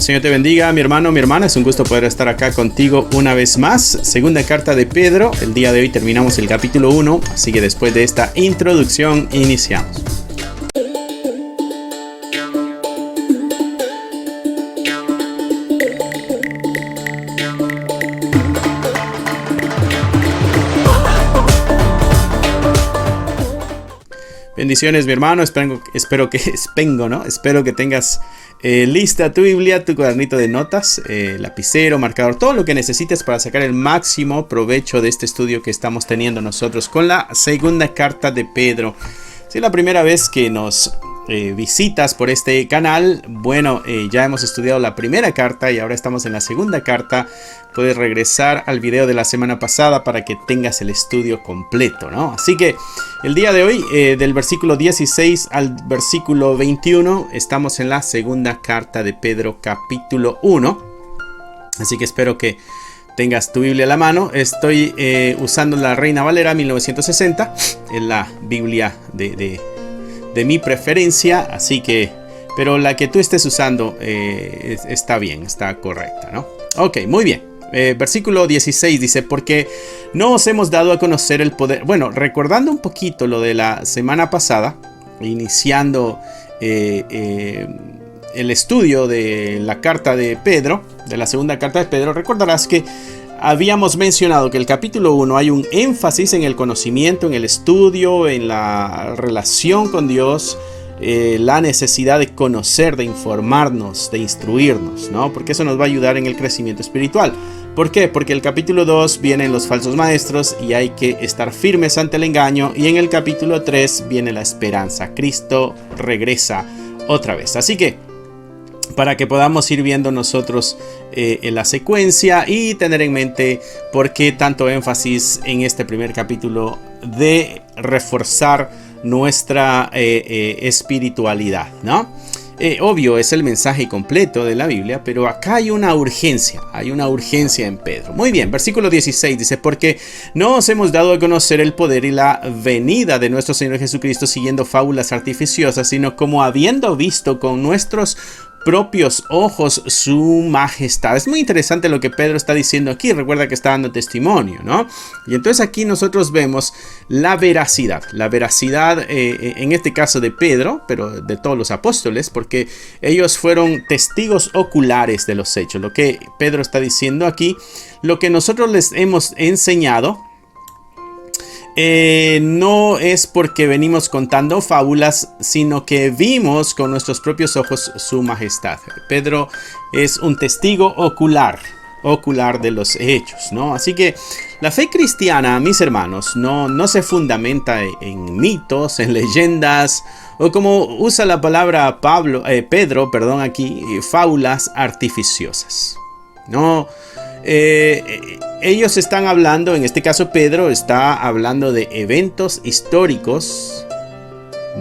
Señor te bendiga, mi hermano, mi hermana. Es un gusto poder estar acá contigo una vez más. Segunda carta de Pedro. El día de hoy terminamos el capítulo 1, así que después de esta introducción iniciamos. Bendiciones, mi hermano. Espero que tengas lista tu Biblia, tu cuadernito de notas, lapicero, marcador, todo lo que necesites para sacar el máximo provecho de este estudio que estamos teniendo nosotros con la segunda carta de Pedro. Si es la primera vez que nos visitas por este canal, bueno, ya hemos estudiado la primera carta y ahora estamos en la segunda carta. Puedes regresar al video de la semana pasada para que tengas el estudio completo, ¿no? Así que el día de hoy, del versículo 16 al versículo 21, estamos en la segunda carta de Pedro, capítulo 1. Así que espero que tengas tu Biblia a la mano. Estoy usando la Reina Valera 1960, en la Biblia de mi preferencia, así que, pero la que tú estés usando está bien, está correcta, ¿no? Ok, muy bien. Versículo 16 dice: porque no os hemos dado a conocer el poder. Bueno, recordando un poquito lo de la semana pasada, iniciando el estudio de la carta de Pedro, de la segunda carta de Pedro, recordarás que habíamos mencionado que el capítulo 1 hay un énfasis en el conocimiento, en el estudio, en la relación con Dios, la necesidad de conocer, de informarnos, de instruirnos, ¿no? Porque eso nos va a ayudar en el crecimiento espiritual. ¿Por qué? Porque el capítulo 2 vienen los falsos maestros y hay que estar firmes ante el engaño. Y en el capítulo 3 viene la esperanza. Cristo regresa otra vez. Así que, para que podamos ir viendo nosotros en la secuencia y tener en mente por qué tanto énfasis en este primer capítulo de reforzar nuestra espiritualidad, ¿no? Obvio, es el mensaje completo de la Biblia, pero acá hay una urgencia en Pedro. Muy bien, versículo 16 dice: porque no os hemos dado a conocer el poder y la venida de nuestro Señor Jesucristo siguiendo fábulas artificiosas, sino como habiendo visto con nuestros propios ojos su majestad. Es muy interesante lo que Pedro está diciendo aquí. Recuerda que está dando testimonio, ¿no? Y entonces aquí nosotros vemos la veracidad en este caso de Pedro, pero de todos los apóstoles, porque ellos fueron testigos oculares de los hechos. Lo que Pedro está diciendo aquí, lo que nosotros les hemos enseñado, no es porque venimos contando fábulas, sino que vimos con nuestros propios ojos su majestad. Pedro es un testigo ocular de los hechos, ¿no? Así que la fe cristiana, mis hermanos, no se fundamenta en mitos, en leyendas, o como usa la palabra Pedro, aquí, fábulas artificiosas, ¿no? Ellos están hablando, en este caso Pedro está hablando de eventos históricos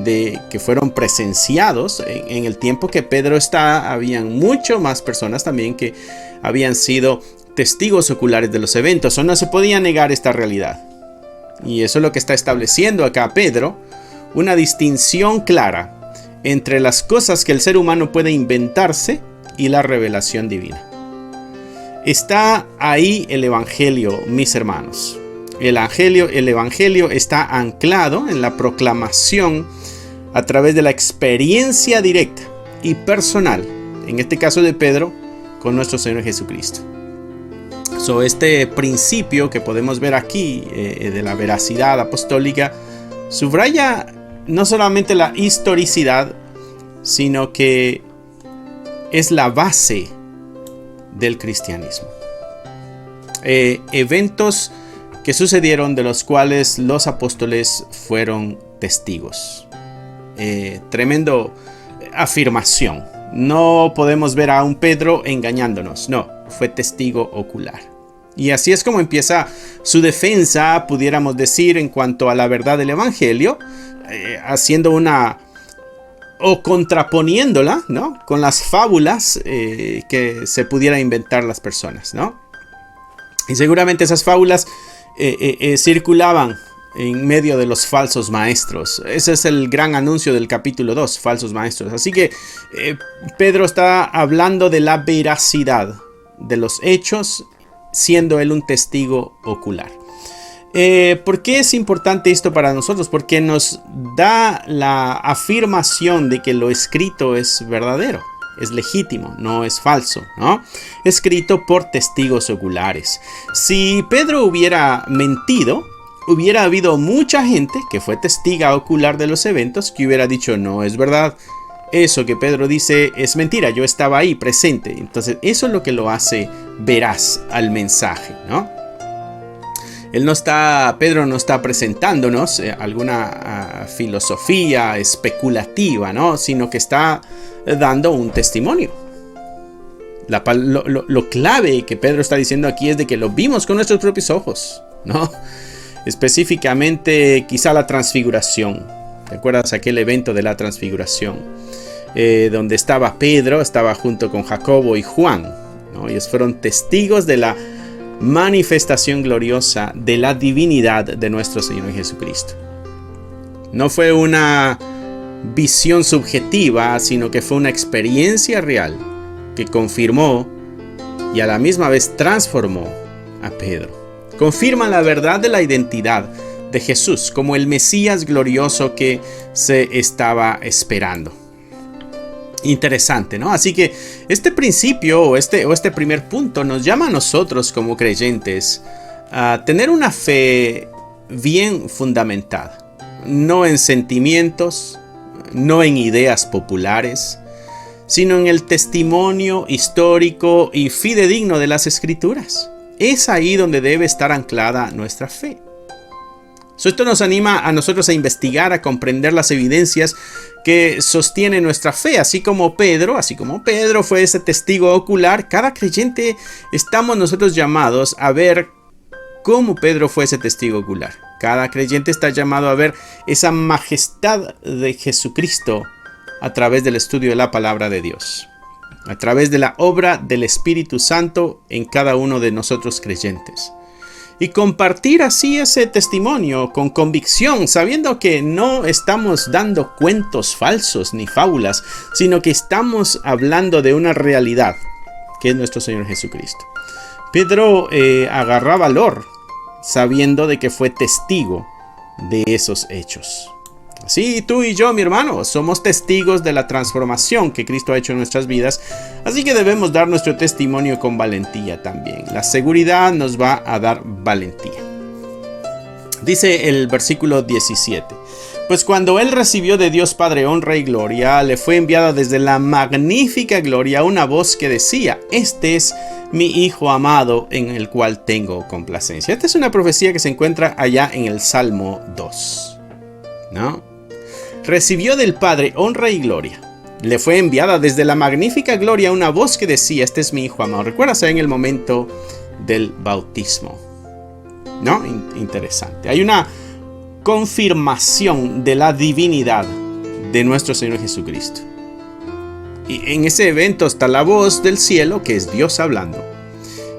que fueron presenciados en el tiempo que Pedro está. Habían mucho más personas también que habían sido testigos oculares de los eventos, o no se podía negar esta realidad. Y eso es lo que está estableciendo acá Pedro, una distinción clara entre las cosas que el ser humano puede inventarse y la revelación divina. Está ahí el Evangelio, mis hermanos. El Evangelio está anclado en la proclamación a través de la experiencia directa y personal, en este caso de Pedro, con nuestro Señor Jesucristo. Este principio que podemos ver aquí de la veracidad apostólica subraya no solamente la historicidad, sino que es la base del cristianismo. Eventos que sucedieron, de los cuales los apóstoles fueron testigos. Tremendo afirmación. No podemos ver a un Pedro engañándonos, no, fue testigo ocular. Y así es como empieza su defensa, pudiéramos decir, en cuanto a la verdad del Evangelio, haciendo o contraponiéndola, ¿no?, con las fábulas que se pudiera inventar las personas, ¿no? Y seguramente esas fábulas circulaban en medio de los falsos maestros. Ese es el gran anuncio del capítulo 2, falsos maestros. Así que Pedro está hablando de la veracidad de los hechos, siendo él un testigo ocular. ¿Por qué es importante esto para nosotros? Porque nos da la afirmación de que lo escrito es verdadero, es legítimo, no es falso, ¿no? Escrito por testigos oculares. Si Pedro hubiera mentido, hubiera habido mucha gente que fue testiga ocular de los eventos que hubiera dicho: no es verdad, eso que Pedro dice es mentira, yo estaba ahí presente. Entonces eso es lo que lo hace veraz al mensaje, ¿no? Pedro no está presentándonos alguna filosofía especulativa, ¿no? Sino que está dando un testimonio. Lo clave que Pedro está diciendo aquí es de que lo vimos con nuestros propios ojos, ¿no? Específicamente quizá la transfiguración. ¿Te acuerdas aquel evento de la transfiguración? Donde estaba Pedro, estaba junto con Jacobo y Juan, ¿no? Ellos fueron testigos de la manifestación gloriosa de la divinidad de nuestro Señor Jesucristo. No fue una visión subjetiva, sino que fue una experiencia real que confirmó y a la misma vez transformó a Pedro. Confirma la verdad de la identidad de Jesús como el Mesías glorioso que se estaba esperando. Interesante, ¿no? Así que este principio o este primer punto nos llama a nosotros como creyentes a tener una fe bien fundamentada, no en sentimientos, no en ideas populares, sino en el testimonio histórico y fidedigno de las Escrituras. Es ahí donde debe estar anclada nuestra fe. Esto nos anima a nosotros a investigar, a comprender las evidencias que sostienen nuestra fe, así como Pedro fue ese testigo ocular. Cada creyente estamos nosotros llamados a ver cómo Pedro fue ese testigo ocular. Cada creyente está llamado a ver esa majestad de Jesucristo a través del estudio de la palabra de Dios, a través de la obra del Espíritu Santo en cada uno de nosotros creyentes. Y compartir así ese testimonio con convicción, sabiendo que no estamos dando cuentos falsos ni fábulas, sino que estamos hablando de una realidad, que es nuestro Señor Jesucristo. Pedro agarra valor, sabiendo de que fue testigo de esos hechos. Así tú y yo, mi hermano, somos testigos de la transformación que Cristo ha hecho en nuestras vidas, así que debemos dar nuestro testimonio con valentía también. La seguridad nos va a dar valentía. Dice el versículo 17: pues cuando él recibió de Dios Padre honra y gloria, le fue enviada desde la magnífica gloria una voz que decía: este es mi Hijo amado en el cual tengo complacencia. Esta es una profecía que se encuentra allá en el Salmo 2, ¿no? Recibió del Padre honra y gloria. Le fue enviada desde la magnífica gloria una voz que decía: este es mi Hijo amado. ¿Recuerdas en el momento del bautismo? ¿No? Interesante. Hay una confirmación de la divinidad de nuestro Señor Jesucristo. Y en ese evento está la voz del cielo, que es Dios hablando.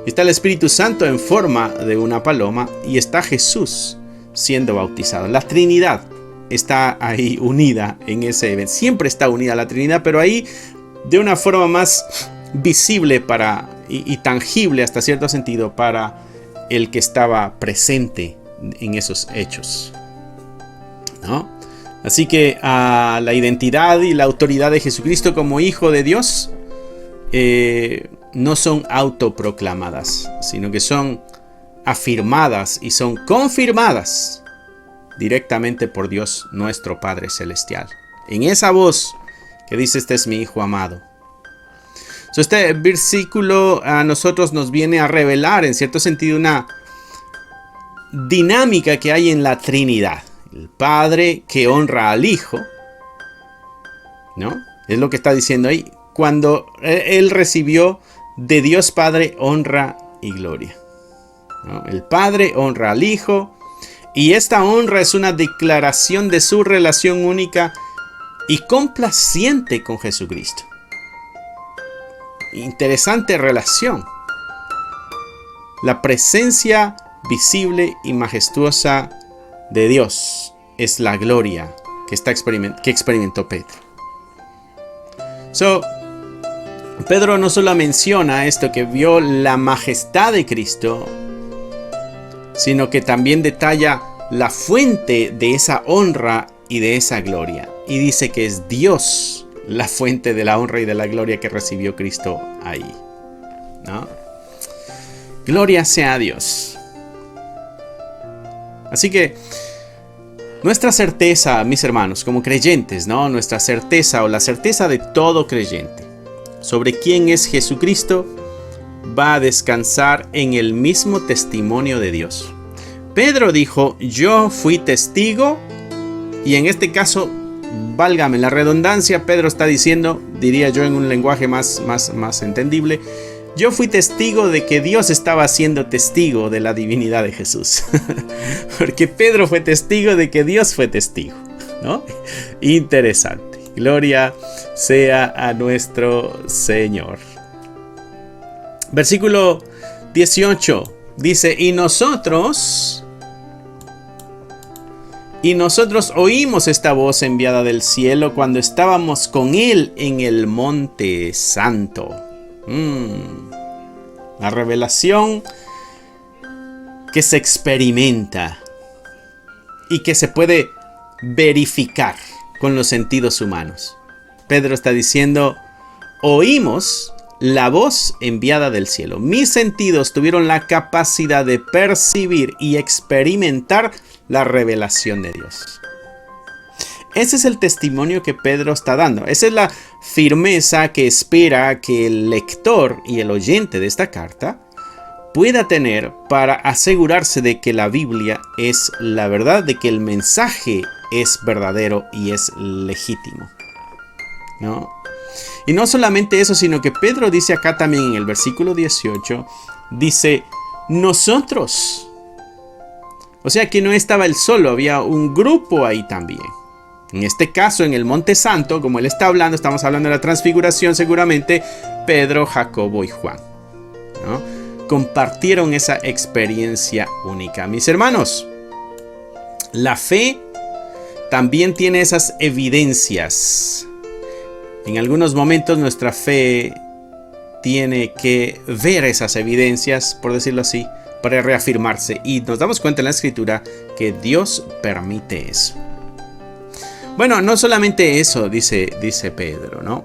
Está el Espíritu Santo en forma de una paloma y está Jesús siendo bautizado. La Trinidad está ahí unida en ese evento. Siempre está unida la Trinidad, pero ahí de una forma más visible y tangible hasta cierto sentido para el que estaba presente en esos hechos, ¿no? Así que la identidad y la autoridad de Jesucristo como Hijo de Dios no son autoproclamadas, sino que son afirmadas y son confirmadas directamente por Dios nuestro Padre Celestial. En esa voz que dice: este es mi Hijo amado. Este versículo a nosotros nos viene a revelar en cierto sentido una dinámica que hay en la Trinidad. El Padre que honra al Hijo, ¿no? Es lo que está diciendo ahí. Cuando Él recibió de Dios Padre honra y gloria, ¿no? El Padre honra al Hijo. Y esta honra es una declaración de su relación única y complaciente con Jesucristo. Interesante relación. La presencia visible y majestuosa de Dios es la gloria que experimentó Pedro. Pedro no solo menciona esto, que vio la majestad de Cristo, sino que también detalla la fuente de esa honra y de esa gloria. Y dice que es Dios la fuente de la honra y de la gloria que recibió Cristo ahí, ¿no? Gloria sea a Dios. Así que nuestra certeza, mis hermanos, como creyentes, ¿no? Nuestra certeza, o la certeza de todo creyente sobre quién es Jesucristo, va a descansar en el mismo testimonio de Dios. Pedro dijo: yo fui testigo, y en este caso, válgame la redundancia, Pedro está diciendo, diría yo en un lenguaje más entendible, yo fui testigo de que Dios estaba siendo testigo de la divinidad de Jesús. Porque Pedro fue testigo de que Dios fue testigo, ¿no? Interesante. Gloria sea a nuestro Señor. Versículo 18 dice: y nosotros oímos esta voz enviada del cielo cuando estábamos con él en el monte santo. La revelación que se experimenta y que se puede verificar con los sentidos humanos. Pedro está diciendo: oímos la voz enviada del cielo. Mis sentidos tuvieron la capacidad de percibir y experimentar la revelación de Dios. Ese es el testimonio que Pedro está dando. Esa es la firmeza que espera que el lector y el oyente de esta carta pueda tener para asegurarse de que la Biblia es la verdad, de que el mensaje es verdadero y es legítimo, ¿no? Y no solamente eso, sino que Pedro dice acá también en el versículo 18, dice: nosotros. O sea que no estaba él solo, había un grupo ahí también. En este caso, en el Monte Santo, como él está hablando, estamos hablando de la transfiguración seguramente, Pedro, Jacobo y Juan, ¿no? Compartieron esa experiencia única. Mis hermanos, la fe también tiene esas evidencias. En algunos momentos nuestra fe tiene que ver esas evidencias, por decirlo así, para reafirmarse. Y nos damos cuenta en la Escritura que Dios permite eso. Bueno, no solamente eso, dice Pedro, ¿no?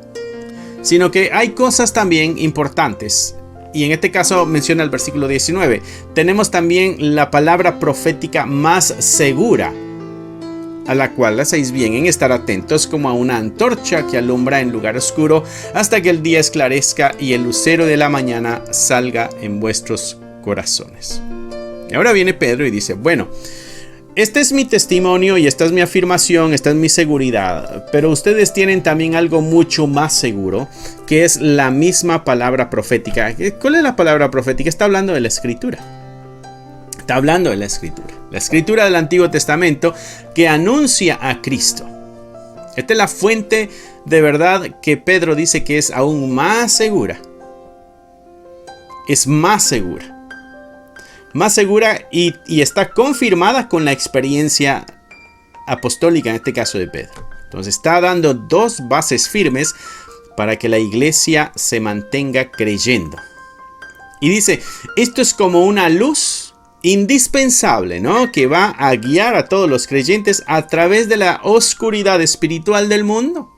Sino que hay cosas también importantes. Y en este caso menciona el versículo 19. Tenemos también la palabra profética más segura, a la cual hacéis bien en estar atentos como a una antorcha que alumbra en lugar oscuro hasta que el día esclarezca y el lucero de la mañana salga en vuestros corazones. Y ahora viene Pedro y dice: bueno, este es mi testimonio y esta es mi afirmación, esta es mi seguridad, pero ustedes tienen también algo mucho más seguro, que es la misma palabra profética. ¿Cuál es la palabra profética? Está hablando de la Escritura. Está hablando de la Escritura del Antiguo Testamento que anuncia a Cristo. Esta es la fuente de verdad que Pedro dice que es aún más segura. Es más segura. Más segura y está confirmada con la experiencia apostólica, en este caso de Pedro. Entonces está dando dos bases firmes para que la iglesia se mantenga creyendo. Y dice, esto es como una luz indispensable, ¿no? Que va a guiar a todos los creyentes a través de la oscuridad espiritual del mundo.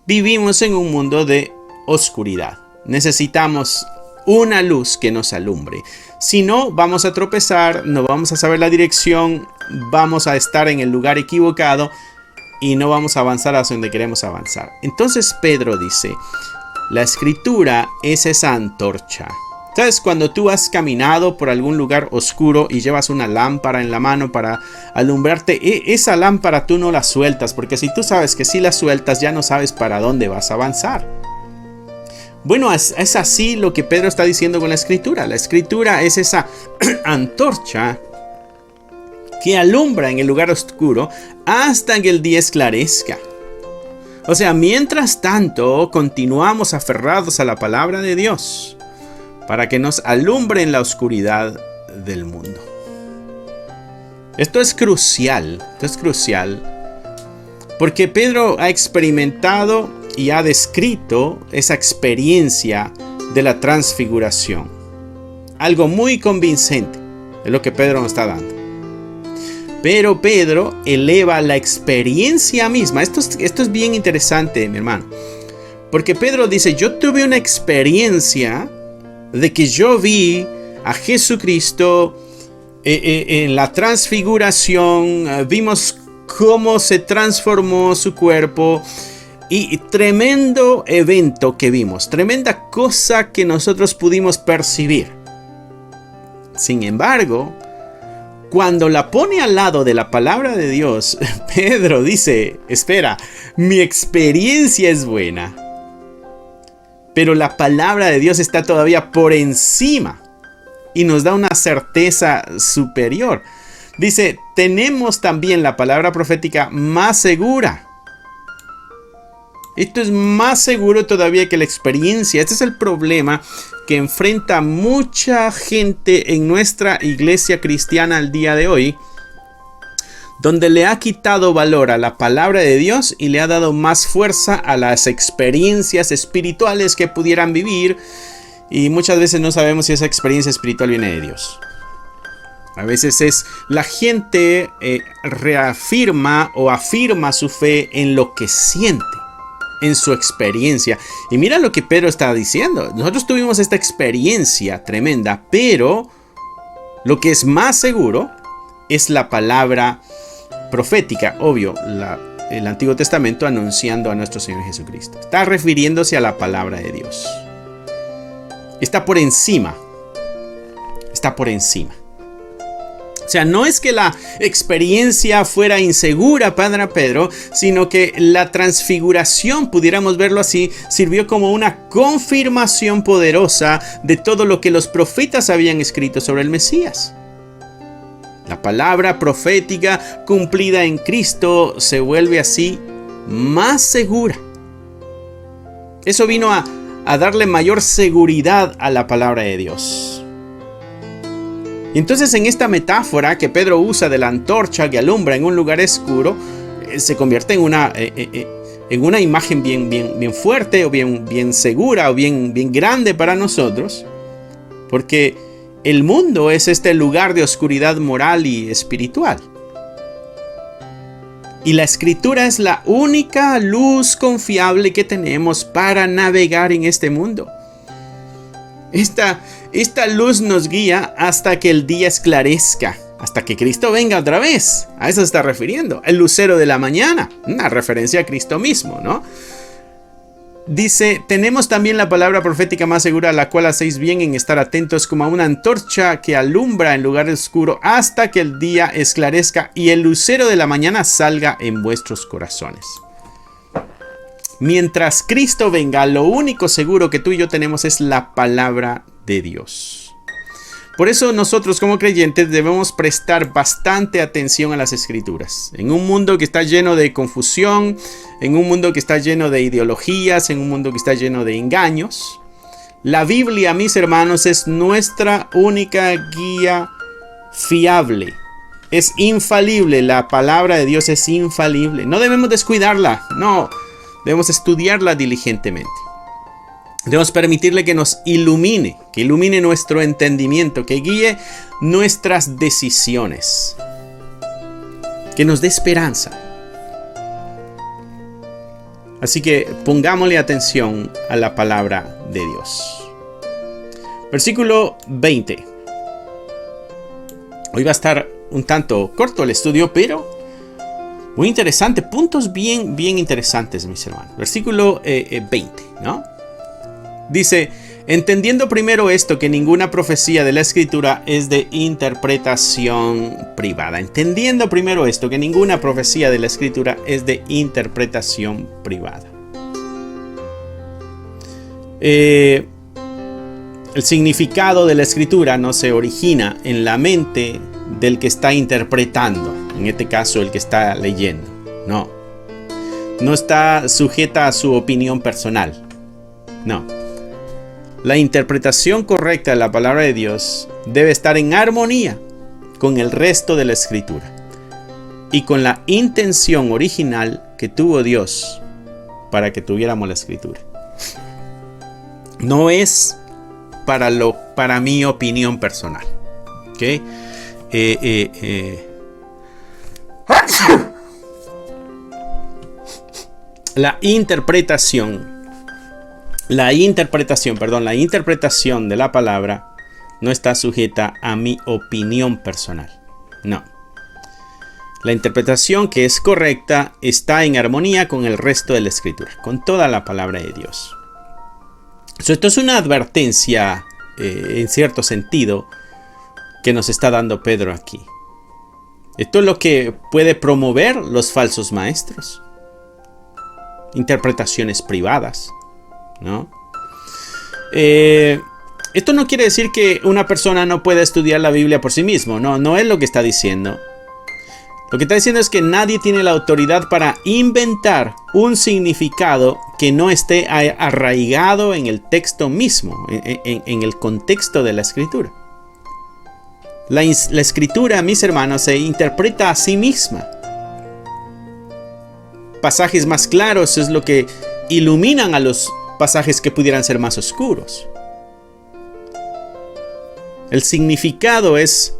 Vivimos en un mundo de oscuridad. Necesitamos una luz que nos alumbre. Si no, vamos a tropezar, no vamos a saber la dirección, vamos a estar en el lugar equivocado y no vamos a avanzar hacia donde queremos avanzar. Entonces Pedro dice, la Escritura es esa antorcha. ¿Sabes? Cuando tú has caminado por algún lugar oscuro y llevas una lámpara en la mano para alumbrarte, esa lámpara tú no la sueltas, porque si tú sabes que si la sueltas ya no sabes para dónde vas a avanzar. Bueno, es así lo que Pedro está diciendo con la Escritura. La Escritura es esa antorcha que alumbra en el lugar oscuro hasta que el día esclarezca. O sea, mientras tanto, continuamos aferrados a la palabra de Dios para que nos alumbre en la oscuridad del mundo. Esto es crucial, porque Pedro ha experimentado y ha descrito esa experiencia de la transfiguración. Algo muy convincente es lo que Pedro nos está dando. Pero Pedro eleva la experiencia misma. Esto es bien interesante, mi hermano. Porque Pedro dice, yo tuve una experiencia de que yo vi a Jesucristo en la transfiguración. Vimos cómo se transformó su cuerpo. Y tremendo evento que vimos. Tremenda cosa que nosotros pudimos percibir. Sin embargo, cuando la pone al lado de la palabra de Dios, Pedro dice, espera, mi experiencia es buena, pero la palabra de Dios está todavía por encima y nos da una certeza superior. Dice, tenemos también la palabra profética más segura. Esto es más seguro todavía que la experiencia. Este es el problema que enfrenta mucha gente en nuestra iglesia cristiana al día de hoy, donde le ha quitado valor a la palabra de Dios y le ha dado más fuerza a las experiencias espirituales que pudieran vivir, y muchas veces no sabemos si esa experiencia espiritual viene de Dios. A veces es la gente reafirma o afirma su fe en lo que siente, en su experiencia. Y mira lo que Pedro está diciendo. Nosotros tuvimos esta experiencia tremenda, pero lo que es más seguro es la palabra profética. Obvio, el Antiguo Testamento anunciando a nuestro Señor Jesucristo. Está refiriéndose a la palabra de Dios. Está por encima. Está por encima. O sea, no es que la experiencia fuera insegura para Pedro, sino que la transfiguración, pudiéramos verlo así, sirvió como una confirmación poderosa de todo lo que los profetas habían escrito sobre el Mesías. La palabra profética cumplida en Cristo se vuelve así más segura. Eso vino a darle mayor seguridad a la palabra de Dios. Y entonces en esta metáfora que Pedro usa de la antorcha que alumbra en un lugar oscuro, se convierte en una imagen bien fuerte o bien segura o bien grande para nosotros. Porque el mundo es este lugar de oscuridad moral y espiritual. Y la Escritura es la única luz confiable que tenemos para navegar en este mundo. Esta luz nos guía hasta que el día esclarezca, hasta que Cristo venga otra vez. A eso se está refiriendo. El lucero de la mañana, una referencia a Cristo mismo, ¿no? Dice, tenemos también la palabra profética más segura, a la cual hacéis bien en estar atentos como a una antorcha que alumbra en lugar oscuro hasta que el día esclarezca y el lucero de la mañana salga en vuestros corazones. Mientras Cristo venga, lo único seguro que tú y yo tenemos es la palabra de Dios. Por eso nosotros como creyentes debemos prestar bastante atención a las Escrituras. En un mundo que está lleno de confusión, en un mundo que está lleno de ideologías, en un mundo que está lleno de engaños, la Biblia, mis hermanos, es nuestra única guía fiable. Es infalible, la palabra de Dios es infalible. No debemos descuidarla, no. Debemos estudiarla diligentemente. Debemos permitirle que nos ilumine, que ilumine nuestro entendimiento, que guíe nuestras decisiones, que nos dé esperanza. Así que pongámosle atención a la palabra de Dios. Versículo 20. Hoy va a estar un tanto corto el estudio, pero muy interesante. Puntos bien interesantes, mis hermanos. Versículo 20, ¿no? Dice, entendiendo primero esto, que ninguna profecía de la Escritura es de interpretación privada. Entendiendo primero esto, que ninguna profecía de la Escritura es de interpretación privada. El significado de la Escritura no se origina en la mente del que está interpretando, en este caso el que está leyendo. No está sujeta a su opinión personal. No. La interpretación correcta de la palabra de Dios debe estar en armonía con el resto de la Escritura y con la intención original que tuvo Dios para que tuviéramos la Escritura. No es para mi opinión personal. ¿Okay? La interpretación de la palabra no está sujeta a mi opinión personal. No. La interpretación que es correcta está en armonía con el resto de la Escritura, con toda la palabra de Dios. Esto es una advertencia, en cierto sentido, que nos está dando Pedro aquí. Esto es lo que puede promover los falsos maestros. Interpretaciones privadas, ¿no? Esto no quiere decir que una persona no pueda estudiar la Biblia por sí mismo. No es lo que está diciendo. Lo que está diciendo es que nadie tiene la autoridad para inventar un significado que no esté arraigado en el texto mismo, en el contexto de la Escritura. La Escritura, mis hermanos, se interpreta a sí misma. Pasajes más claros es lo que iluminan a los pasajes que pudieran ser más oscuros. El significado es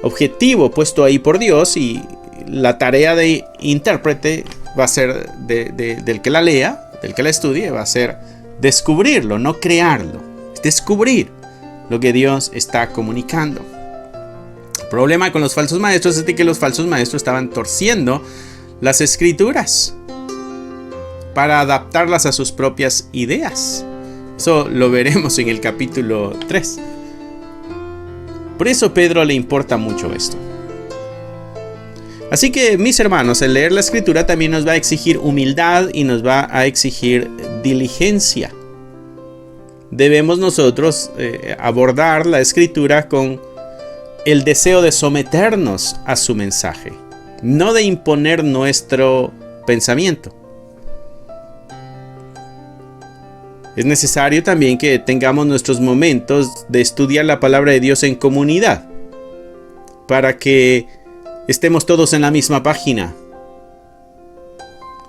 objetivo puesto ahí por Dios y la tarea de intérprete va a ser del que la lea, del que la estudie, va a ser descubrirlo, no crearlo. Es descubrir lo que Dios está comunicando. El problema con los falsos maestros es de que los falsos maestros estaban torciendo las Escrituras para adaptarlas a sus propias ideas. Eso lo veremos en el capítulo 3. Por eso a Pedro le importa mucho esto. Así que, mis hermanos, el leer la Escritura también nos va a exigir humildad y nos va a exigir diligencia. Debemos nosotros abordar la Escritura con el deseo de someternos a su mensaje, no de imponer nuestro pensamiento. Es necesario también que tengamos nuestros momentos de estudiar la palabra de Dios en comunidad, para que estemos todos en la misma página.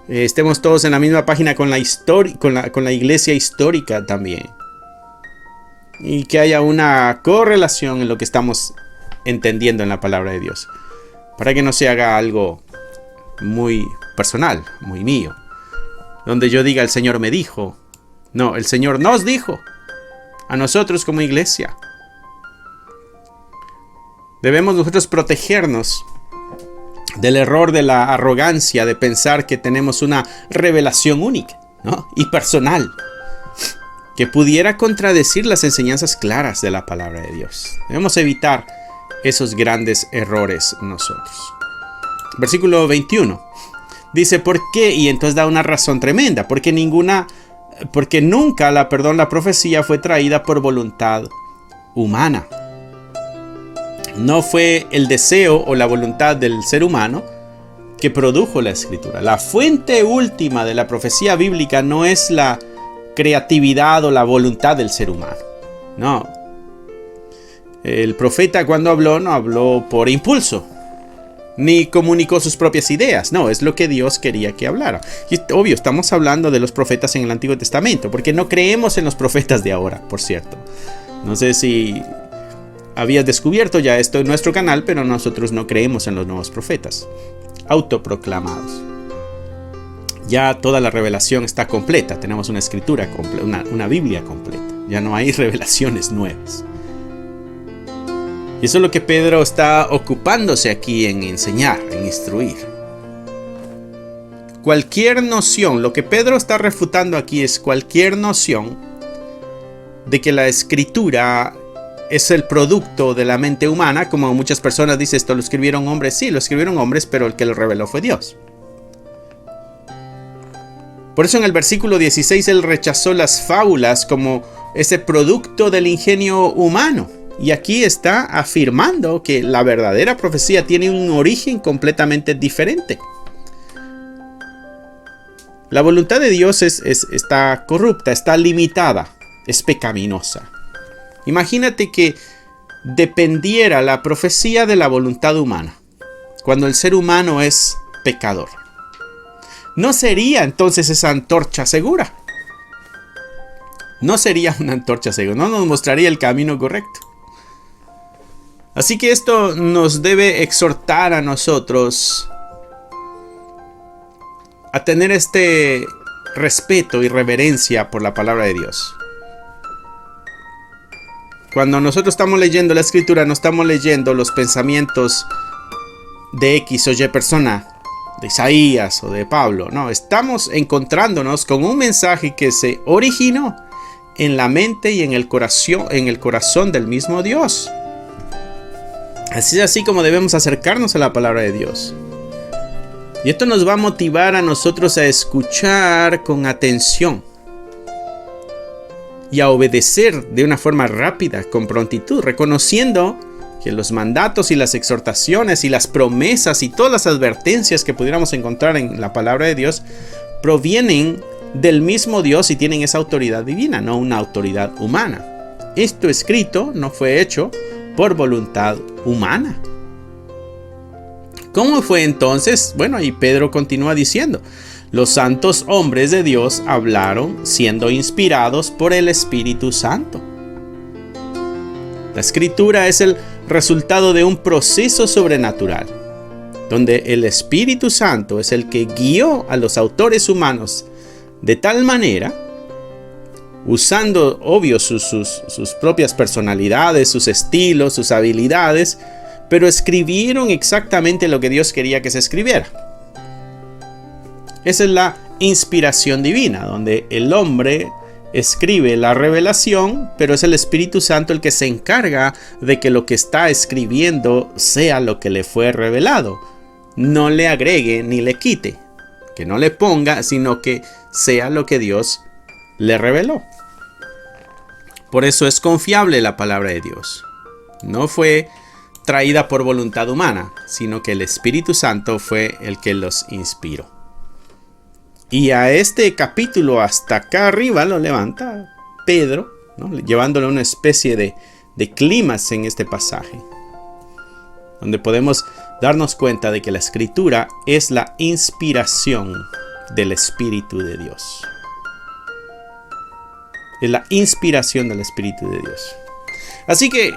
Estemos todos en la misma página con la iglesia histórica también. Y que haya una correlación en lo que estamos entendiendo en la palabra de Dios, para que no se haga algo muy personal, muy mío, donde yo diga el Señor me dijo. No, el Señor nos dijo a nosotros como iglesia. Debemos nosotros protegernos del error de la arrogancia de pensar que tenemos una revelación única, ¿no? Y personal, que pudiera contradecir las enseñanzas claras de la palabra de Dios. Debemos evitar esos grandes errores nosotros. Versículo 21 dice: ¿por qué? Y entonces da una razón tremenda. Porque nunca la profecía fue traída por voluntad humana. No fue el deseo o la voluntad del ser humano que produjo la Escritura. La fuente última de la profecía bíblica no es la creatividad o la voluntad del ser humano. No. El profeta, cuando habló, no habló por impulso, ni comunicó sus propias ideas. No, es lo que Dios quería que hablara. Y obvio, estamos hablando de los profetas en el Antiguo Testamento, porque no creemos en los profetas de ahora, por cierto. No sé si habías descubierto ya esto en nuestro canal, pero nosotros no creemos en los nuevos profetas autoproclamados. Ya toda la revelación está completa. Tenemos una escritura completa, una Biblia completa. Ya no hay revelaciones nuevas. Y eso es lo que Pedro está ocupándose aquí en enseñar, en instruir. Cualquier noción, lo que Pedro está refutando aquí es cualquier noción de que la Escritura es el producto de la mente humana, como muchas personas dicen, esto lo escribieron hombres. Sí, lo escribieron hombres, pero el que lo reveló fue Dios. Por eso en el versículo 16 él rechazó las fábulas como ese producto del ingenio humano. Y aquí está afirmando que la verdadera profecía tiene un origen completamente diferente. La voluntad de Dios está corrupta, está limitada, es pecaminosa. Imagínate que dependiera la profecía de la voluntad humana, cuando el ser humano es pecador? ¿No sería entonces esa antorcha segura? No sería una antorcha segura, no nos mostraría el camino correcto. Así que esto nos debe exhortar a nosotros a tener este respeto y reverencia por la palabra de Dios. Cuando nosotros estamos leyendo la escritura, no estamos leyendo los pensamientos de X o Y persona, de Isaías o de Pablo. No, estamos encontrándonos con un mensaje que se originó en la mente y en el corazón del mismo Dios. Así es así como debemos acercarnos a la palabra de Dios. Y esto nos va a motivar a nosotros a escuchar con atención y a obedecer de una forma rápida, con prontitud, reconociendo que los mandatos y las exhortaciones y las promesas y todas las advertencias que pudiéramos encontrar en la palabra de Dios provienen del mismo Dios y tienen esa autoridad divina, no una autoridad humana. Esto escrito no fue hecho por voluntad humana. ¿Cómo fue entonces? Bueno, y Pedro continúa diciendo: los santos hombres de Dios hablaron siendo inspirados por el Espíritu Santo. La escritura es el resultado de un proceso sobrenatural, donde el Espíritu Santo es el que guió a los autores humanos de tal manera, usando, obvio, sus propias personalidades, sus estilos, sus habilidades, pero escribieron exactamente lo que Dios quería que se escribiera. Esa es la inspiración divina, donde el hombre escribe la revelación, pero es el Espíritu Santo el que se encarga de que lo que está escribiendo sea lo que le fue revelado. No le agregue ni le quite, que no le ponga, sino que sea lo que Dios le reveló. Por eso es confiable la palabra de Dios. No fue traída por voluntad humana, sino que el Espíritu Santo fue el que los inspiró. Y a este capítulo hasta acá arriba lo levanta Pedro, ¿no?, llevándole una especie de clímax en este pasaje, donde podemos darnos cuenta de que la escritura es la inspiración del Espíritu de Dios. Es la inspiración del Espíritu de Dios. Así que,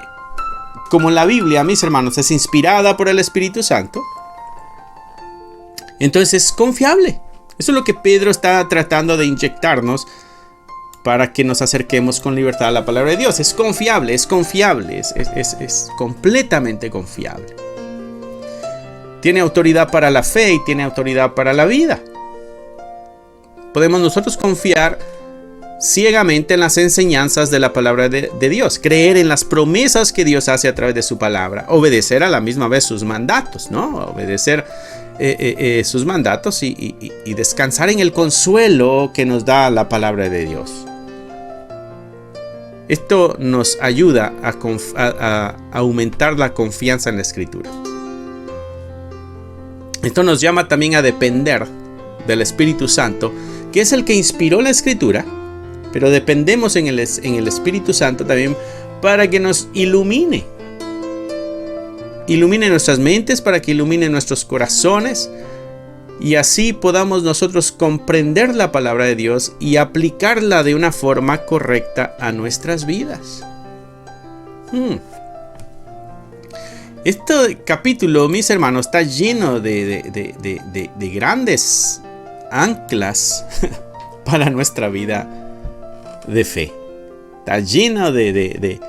como la Biblia, mis hermanos, es inspirada por el Espíritu Santo, entonces es confiable. Eso es lo que Pedro está tratando de inyectarnos para que nos acerquemos con libertad a la palabra de Dios. Es confiable, es completamente confiable. Tiene autoridad para la fe y tiene autoridad para la vida. Podemos nosotros confiar ciegamente en las enseñanzas de la palabra de Dios, creer en las promesas que Dios hace a través de su palabra, obedecer a la misma vez sus mandatos, ¿no? Obedecer sus mandatos y descansar en el consuelo que nos da la palabra de Dios. Esto nos ayuda a aumentar la confianza en la Escritura. Esto nos llama también a depender del Espíritu Santo, que es el que inspiró la Escritura, pero dependemos en el Espíritu Santo también para que nos ilumine. Ilumine nuestras mentes, para que ilumine nuestros corazones, y así podamos nosotros comprender la palabra de Dios y aplicarla de una forma correcta a nuestras vidas. Este capítulo, mis hermanos, está lleno de grandes anclas para nuestra vida de fe. Está lleno de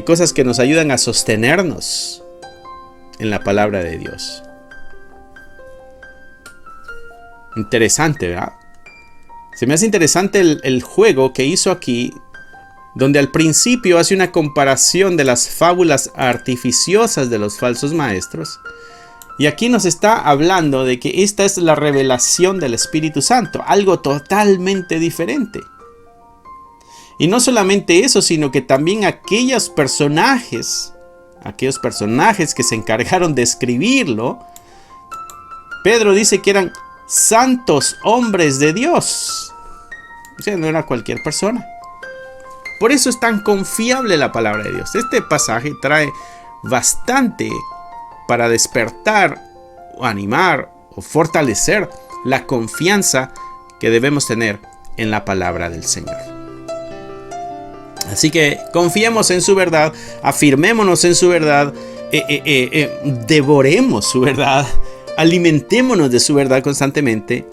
cosas que nos ayudan a sostenernos en la palabra de Dios. Interesante, ¿verdad? Se me hace interesante el juego que hizo aquí, donde al principio hace una comparación de las fábulas artificiosas de los falsos maestros, y aquí nos está hablando de que esta es la revelación del Espíritu Santo, algo totalmente diferente. Y no solamente eso, sino que también aquellos personajes que se encargaron de escribirlo, Pedro dice que eran santos hombres de Dios. O sea, no era cualquier persona. Por eso es tan confiable la palabra de Dios. Este pasaje trae bastante para despertar o animar o fortalecer la confianza que debemos tener en la palabra del Señor. Así que confiemos en su verdad, afirmémonos en su verdad, devoremos su verdad, alimentémonos de su verdad constantemente.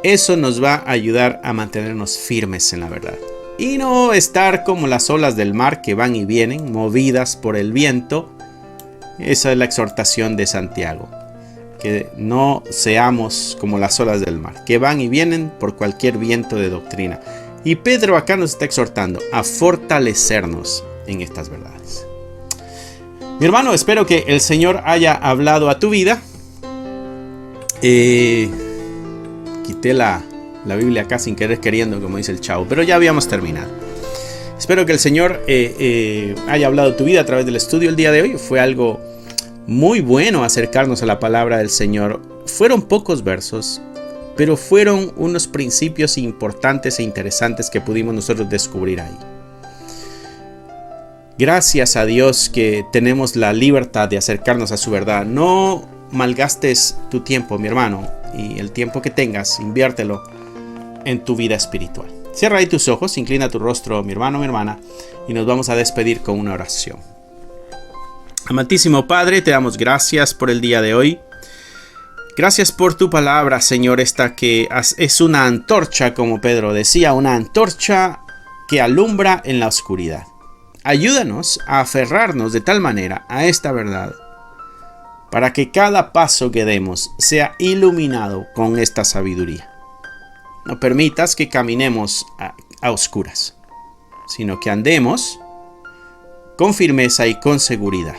Eso nos va a ayudar a mantenernos firmes en la verdad y no estar como las olas del mar que van y vienen, movidas por el viento. Esa es la exhortación de Santiago, que no seamos como las olas del mar, que van y vienen por cualquier viento de doctrina. Y Pedro acá nos está exhortando a fortalecernos en estas verdades. Mi hermano, espero que el Señor haya hablado a tu vida. Quité la Biblia acá sin querer queriendo, como dice el chavo, pero ya habíamos terminado. Espero que el Señor haya hablado a tu vida a través del estudio el día de hoy. Fue algo muy bueno acercarnos a la palabra del Señor. Fueron pocos versos, pero fueron unos principios importantes e interesantes que pudimos nosotros descubrir ahí. Gracias a Dios que tenemos la libertad de acercarnos a su verdad. No malgastes tu tiempo, mi hermano, y el tiempo que tengas, inviértelo en tu vida espiritual. Cierra ahí tus ojos, inclina tu rostro, mi hermano, mi hermana, y nos vamos a despedir con una oración. Amantísimo Padre, te damos gracias por el día de hoy. Gracias por tu palabra, Señor, esta que es una antorcha, como Pedro decía, una antorcha que alumbra en la oscuridad. Ayúdanos a aferrarnos de tal manera a esta verdad, para que cada paso que demos sea iluminado con esta sabiduría. No permitas que caminemos a oscuras, sino que andemos con firmeza y con seguridad.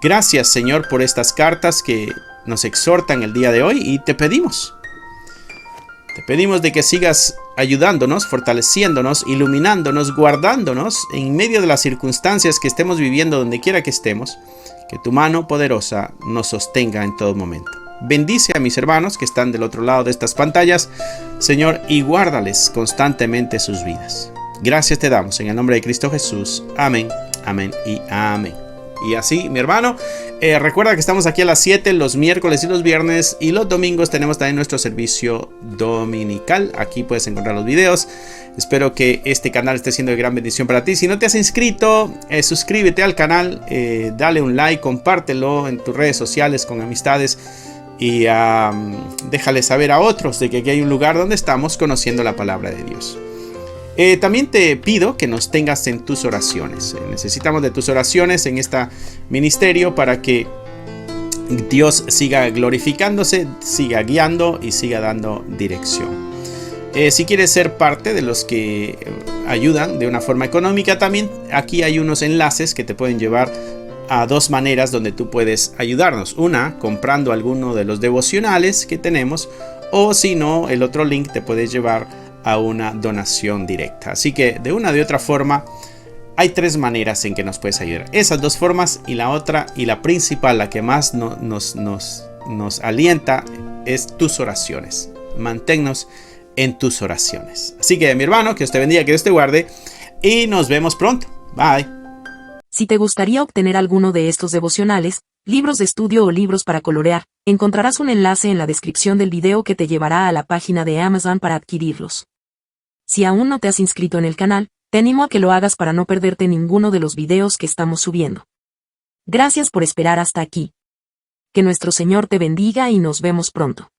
Gracias, Señor, por estas cartas que nos exhortan el día de hoy y te pedimos de que sigas ayudándonos, fortaleciéndonos, iluminándonos, guardándonos en medio de las circunstancias que estemos viviendo donde quiera que estemos, que tu mano poderosa nos sostenga en todo momento. Bendice a mis hermanos que están del otro lado de estas pantallas, Señor, y guárdales constantemente sus vidas. Gracias te damos en el nombre de Cristo Jesús. Amén, amén y amén. Y así, mi hermano, recuerda que estamos aquí a las 7 los miércoles y los viernes, y los domingos tenemos también nuestro servicio dominical. Aquí puedes encontrar los videos. Espero que este canal esté siendo de gran bendición para ti. Si no te has inscrito, suscríbete al canal, dale un like, compártelo en tus redes sociales con amistades y déjale saber a otros de que aquí hay un lugar donde estamos conociendo la palabra de Dios. También te pido que nos tengas en tus oraciones. Necesitamos de tus oraciones en este ministerio para que Dios siga glorificándose, siga guiando y siga dando dirección. Si quieres ser parte de los que ayudan de una forma económica, también aquí hay unos enlaces que te pueden llevar a dos maneras donde tú puedes ayudarnos. Una, comprando alguno de los devocionales que tenemos, o si no, el otro link te puede llevar a una donación directa. Así que de una de otra forma hay tres maneras en que nos puedes ayudar. Esas dos formas, y la otra y la principal, la que más nos alienta, es tus oraciones. Manténnos en tus oraciones. Así que, mi hermano, que Dios te bendiga, que Dios te guarde y nos vemos pronto. Bye. Si te gustaría obtener alguno de estos devocionales, libros de estudio o libros para colorear, encontrarás un enlace en la descripción del video que te llevará a la página de Amazon para adquirirlos. Si aún no te has inscrito en el canal, te animo a que lo hagas para no perderte ninguno de los videos que estamos subiendo. Gracias por esperar hasta aquí. Que nuestro Señor te bendiga y nos vemos pronto.